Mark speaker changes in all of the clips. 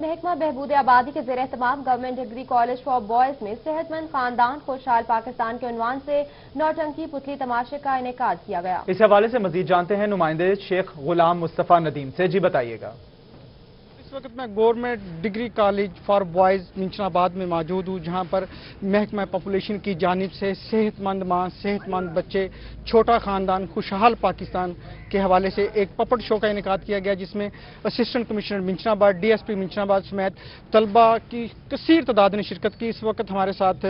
Speaker 1: محکمہ بہبود آبادی کے زیر اہتمام government degree college for boys میں صحت مند خاندان خوشحال پاکستان کے عنوان سے نوٹنکی پتلی تماشے کا انعقاد کیا گیا۔
Speaker 2: اس حوالے سے مزید جانتے ہیں نمائندے شیخ غلام مصطفیٰ ندیم سے۔ جی بتائیے گا۔
Speaker 3: اس وقت میں government degree college for boys Manchanabad میں موجود ہوں، جہاں پر محکمہ پاپولیشن کی جانب سے صحت مند ماں، صحت مند بچے، چھوٹا خاندان خوشحال پاکستان کے حوالے سے ایک پپٹ شو کا انعقاد کیا گیا، جس میں اسسٹنٹ کمشنر منچن آباد، ڈی ایس پی منچن آباد سمیت طلبہ کی کثیر تعداد نے شرکت کی۔ اس وقت ہمارے ساتھ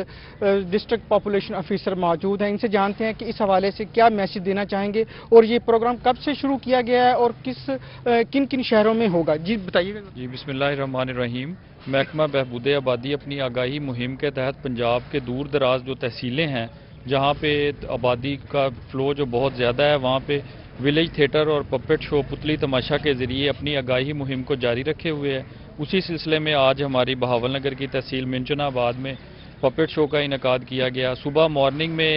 Speaker 3: ڈسٹرکٹ پاپولیشن آفیسر موجود ہیں، ان سے جانتے ہیں کہ اس حوالے سے کیا میسج دینا چاہیں گے اور یہ پروگرام کب سے شروع کیا گیا ہے اور کن کن شہروں میں ہوگا۔ جی بتائیے گا۔
Speaker 4: جی بسم اللہ الرحمن الرحیم۔ محکمہ بہبود آبادی اپنی آگاہی مہم کے تحت پنجاب کے دور دراز جو تحصیلیں ہیں جہاں پہ آبادی کا فلو جو بہت زیادہ ہے، وہاں پہ ولیج تھیٹر اور پپٹ شو پتلی تماشا کے ذریعے اپنی آگاہی مہم کو جاری رکھے ہوئے ہے۔ اسی سلسلے میں آج ہماری بہاول نگر کی تحصیل منچن آباد میں پپٹ شو کا انعقاد کیا گیا۔ صبح مارننگ میں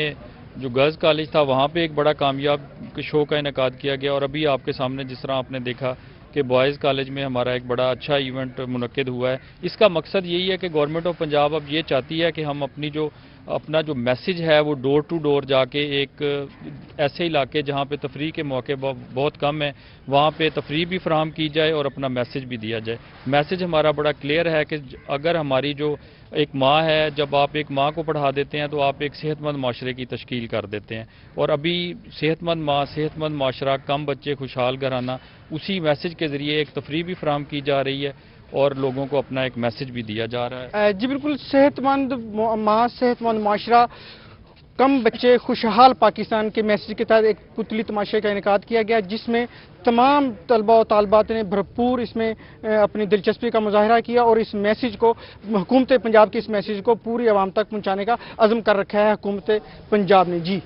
Speaker 4: جو گرلز کالج تھا وہاں پہ ایک بڑا کامیاب شو کا انعقاد کیا گیا، اور ابھی آپ کے سامنے جس طرح آپ نے دیکھا کہ بوائز کالج میں ہمارا ایک بڑا اچھا ایونٹ منعقد ہوا ہے۔ اس کا مقصد یہی ہے کہ گورنمنٹ آف پنجاب اب یہ چاہتی ہے کہ ہم اپنا جو میسج ہے وہ ڈور ٹو ڈور جا کے ایک ایسے علاقے جہاں پہ تفریح کے موقع بہت کم ہیں وہاں پہ تفریح بھی فراہم کی جائے اور اپنا میسج بھی دیا جائے۔ میسج ہمارا بڑا کلیئر ہے کہ اگر ہماری جو ایک ماں ہے، جب آپ ایک ماں کو پڑھا دیتے ہیں تو آپ ایک صحت مند معاشرے کی تشکیل کر دیتے ہیں، اور ابھی صحت مند ماں، صحت مند معاشرہ، کم بچے، خوشحال گھرانہ، اسی میسج کے ذریعے ایک تفریح بھی فراہم کی جا رہی ہے اور لوگوں کو اپنا ایک میسج بھی دیا جا رہا ہے۔
Speaker 3: جی بالکل، صحت مند ماں، صحت مند معاشرہ، کم بچے، خوشحال پاکستان کے میسج کے تحت ایک پتلی تماشے کا انعقاد کیا گیا، جس میں تمام طلبہ و طالبات نے بھرپور اس میں اپنی دلچسپی کا مظاہرہ کیا اور اس میسج کو، حکومت پنجاب کے اس میسج کو پوری عوام تک پہنچانے کا عزم کر رکھا ہے حکومت پنجاب نے۔
Speaker 2: جی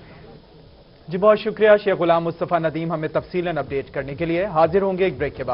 Speaker 2: بہت شکریہ شیخ غلام مصطفیٰ ندیم ہمیں تفصیلاً اپڈیٹ کرنے کے لیے۔ حاضر ہوں گے ایک بریک کے بعد۔